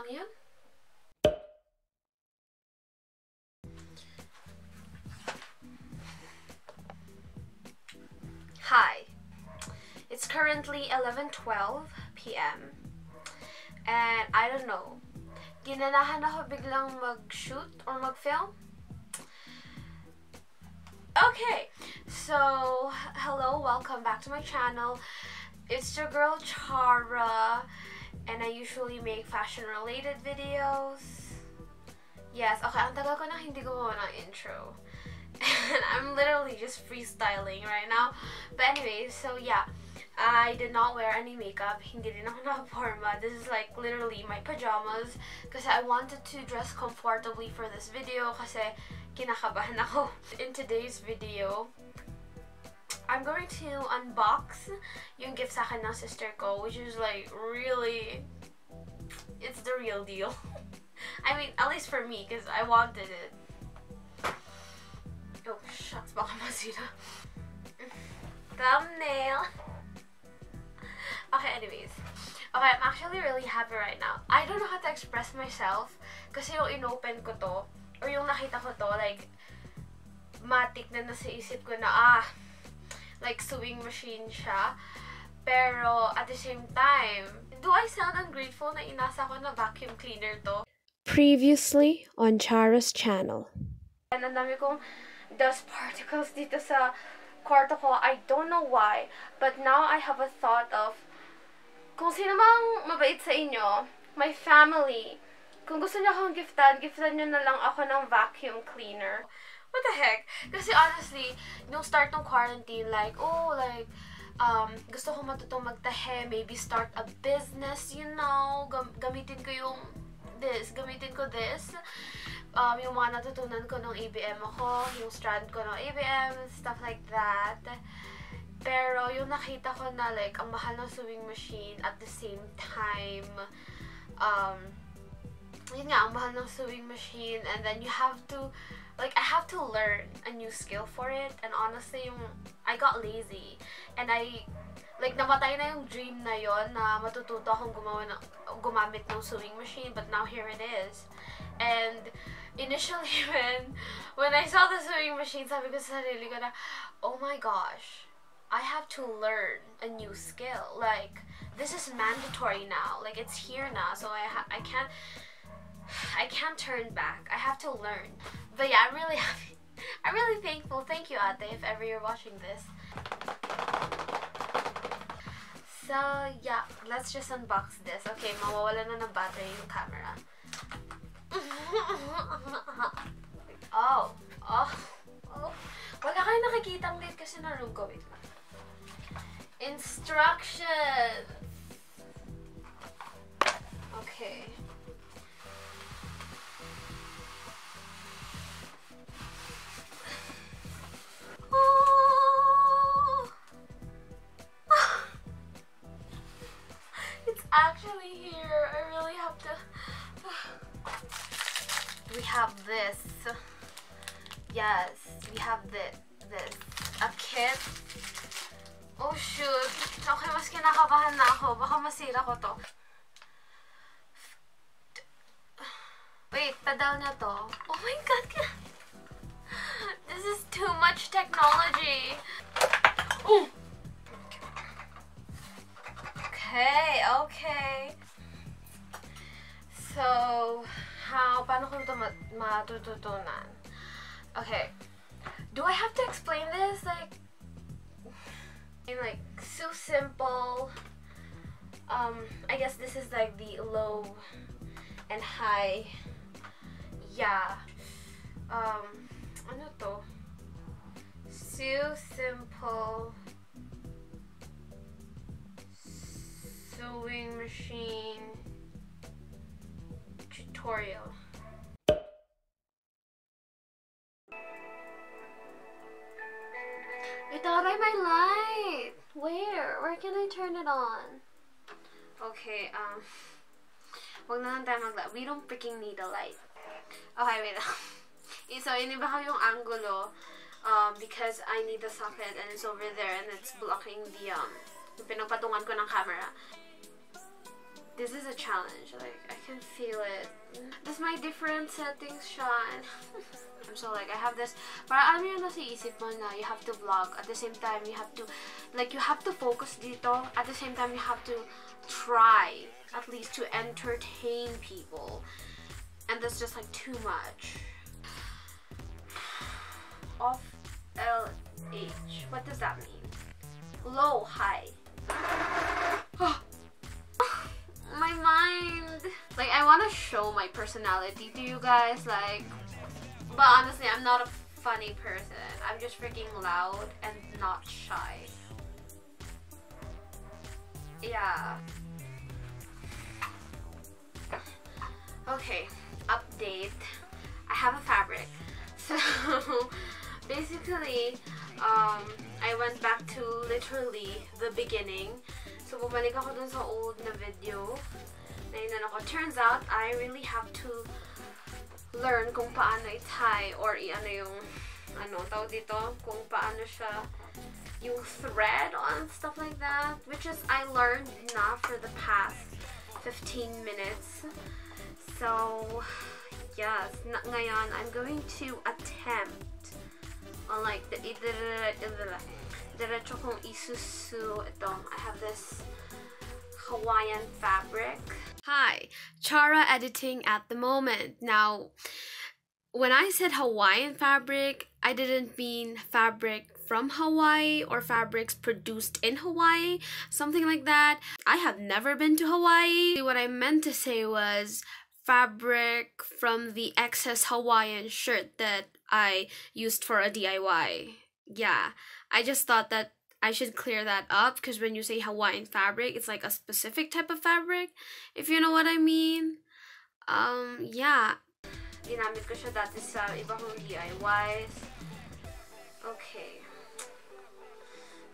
lang yun. Hi. It's currently 11:12 p.m. And I don't know. Ginanahan ako biglang mag-shoot or mag-film. Okay, so hello, welcome back to my channel. It's your girl Chara, and I usually make fashion-related videos. Yes, okay, ang tagal ko na hindi gumawa ng intro. And I'm literally just freestyling right now. But anyways, so yeah, I did not wear any makeup. Hindi rin ako nakaporma. This is like literally my pajamas because I wanted to dress comfortably for this video kasi kinakabahan ako. In today's video, I'm going to unbox yung gift sa akin ng sister ko, which is like really, it's the real deal. I mean, at least for me, because I wanted it. Oh, shucks, baka masira. Thumbnail. Okay, anyways. Okay, I'm actually really happy right now. I don't know how to express myself kasi yung inopen ko to, or yung nakita ko to, like, matik na nasa isip ko na, like, sewing machine siya. Pero, at the same time, do I sound ungrateful na inasa ko na vacuum cleaner to? Previously on CHARA'S channel. And ang dami kong dust particles dito sa kwarto ko. I don't know why. But now I have a thought of, kung sino mang mabait sa inyo, my family, kung gusto niyo akong giftan niyo na lang ako ng vacuum cleaner. What the heck? Kasi honestly, nung start ng quarantine, like, gusto ko matutong magtahe, maybe start a business, you know, gamitin ko this. Yung mga natutunan ko ng ABM ako, yung strand ko ng ABM, stuff like that. Pero yung nakita ko na like, ang mahal ng sewing machine at the same time, yun nga, ang mahal ng sewing machine, and then you have to, like, I have to learn a new skill for it, and honestly, I got lazy, and like, namatay na yung dream na yon na matututo akong gumamit ng sewing machine, but now here it is. And initially, when I saw the sewing machine, sabi ko sa sarili ko na, oh my gosh, I have to learn a new skill. Like, this is mandatory now. Like, it's here now, so I can't turn back. I have to learn. But yeah, I'm really happy. I'm really thankful. Thank you, Ate, if ever you're watching this. So, yeah, let's just unbox this. Okay, mawawala na ng battery yung camera. Oh. Wala kayo nakikita ang lid kasi na room ko. Wait lang. Instructions! Okay. Actually here, I really have to. We have this. Yes, we have this. A kit. Oh shoot. Okay, mas kinakabahan na ako. Baka masira ko to. Wait, pedal niya to. Oh my god. This is too much technology. Ooh. Okay. So, paano ko ito matututunan? Okay. Do I have to explain this? Like, so simple. I guess this is like the low and high. Yeah. Ano to? So simple. Sewing machine tutorial. Itaray my light! Where can I turn it on? Okay, wag na lang tayo mag-light. We don't freaking need a light. Okay, wait lang. So, iniba ko yung angulo because I need the socket and it's over there and it's blocking the, yung pinagpatungan ko ng camera. This is a challenge. Like, I can feel it. This is my different settings, Sean. I'm so like, I have this. Para alam mo yung nasa isip mo na you have to vlog. At the same time, you have to, like, you have to focus dito. At the same time, you have to try, at least, to entertain people. And that's just, like, too much. Off LH. What does that mean? Low, high. My mind. Like, I want to show my personality to you guys, like, but honestly, I'm not a funny person. I'm just freaking loud and not shy. Yeah. Okay, update. I have a fabric. So, basically, I went back to literally the beginning. So, bumalik ako dun sa old na video. Na ako. Turns out, I really have to learn kung paano i-tie or i-ano yung, tawag dito, kung paano siya, yung thread on stuff like that. Which is, I learned na for the past 15 minutes. So, yes, ngayon, I'm going to attempt on like the diretso kong isusu ito. I have this Hawaiian fabric. Hi, Chara editing at the moment. Now, when I said Hawaiian fabric, I didn't mean fabric from Hawaii or fabrics produced in Hawaii, something like that. I have never been to Hawaii. What I meant to say was fabric from the excess Hawaiian shirt that I used for a DIY. Yeah, I just thought that I should clear that up because when you say Hawaiian fabric, it's like a specific type of fabric, if you know what I mean. Yeah. Ginamit ko siya dati sa iba kong DIYs. Okay.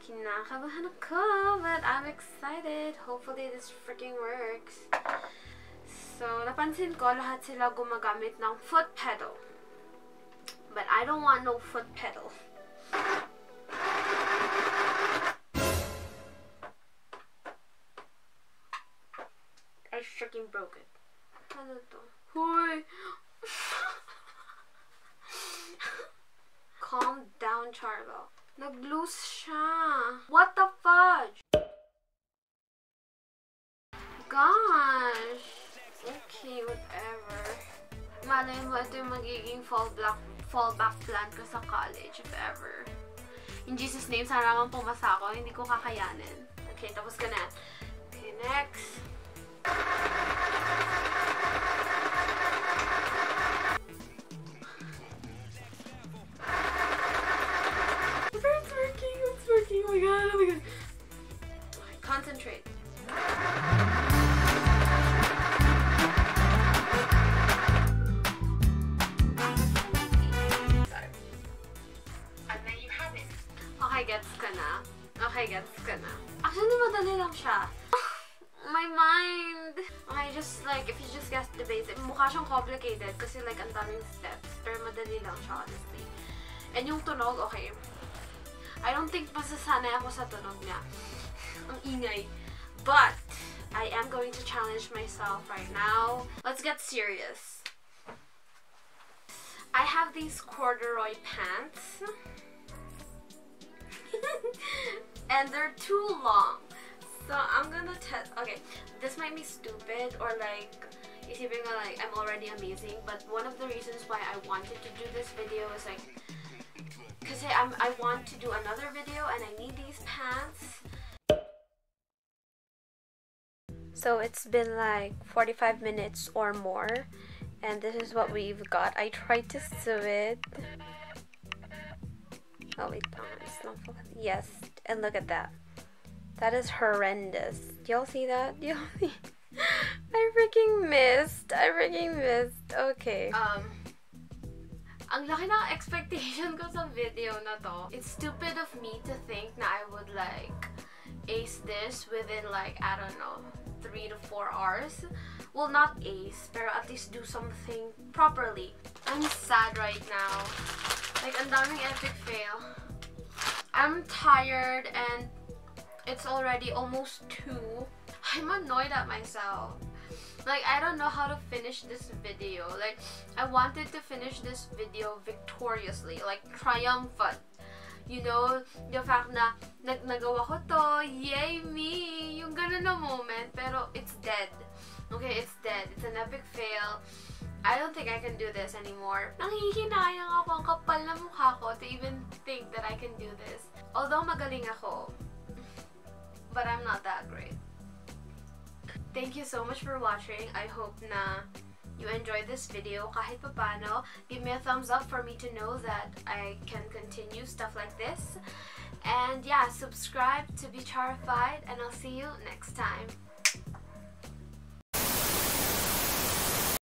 Kinakabahan ako, but I'm excited. Hopefully this freaking works. So, napansin ko, lahat sila gumagamit ng foot pedal. But I don't want no foot pedal. I freaking broke it. Ano to? Hoy! Calm down, Charlo. Nag-loose siya. What the fudge? Gosh. Okay, whatever. Malay mo, ito yung magiging fallback plan ko sa college, if ever. In Jesus' name, sana naman pumasa ako. Hindi ko kakayanin. Okay, tapos ka na. Okay, next. It's working, it's working. Oh my god, oh my god. Concentrate. Okay, gets ka na. Actually, madali lang siya. My mind. Okay, just like, if you just guess the basic, mukha siyang complicated kasi like, ang daming steps. Pero madali lang siya, honestly. And yung tunog, okay. I don't think masasanay ako sa tunog niya. Ang ingay. But, I am going to challenge myself right now. Let's get serious. I have these corduroy pants. And they're too long. So I'm gonna test. Okay, this might be stupid or like, isipin ko like I'm already amazing. But one of the reasons why I wanted to do this video is like, cause I want to do another video and I need these pants. So it's been like 45 minutes or more, and this is what we've got. I tried to sew it. Oh wait, no, it's not focused. Yes, and look at that. That is horrendous. Do y'all see that? Do y'all see? I freaking missed. Okay. Ang laki ng expectation ko sa video na to. It's stupid of me to think na I would like ace this within like, I don't know, 3 to 4 hours. Well, not ace, pero at least do something properly. I'm sad right now. Like, ang daming epic fail. I'm tired and it's already almost 2. I'm annoyed at myself. Like, I don't know how to finish this video. Like, I wanted to finish this video victoriously, like triumphant. You know, the fact na nagawa ko to, yay me, yung ganun na moment, pero it's dead. Okay, it's dead. It's an epic fail. I don't think I can do this anymore. Nanghihinayang ako, ang kapal na mukha ko to even think that I can do this. Although magaling ako, but I'm not that great. Thank you so much for watching. I hope na you enjoyed this video kahit papano. Give me a thumbs up for me to know that I can continue stuff like this. And yeah, subscribe to be charified, and I'll see you next time.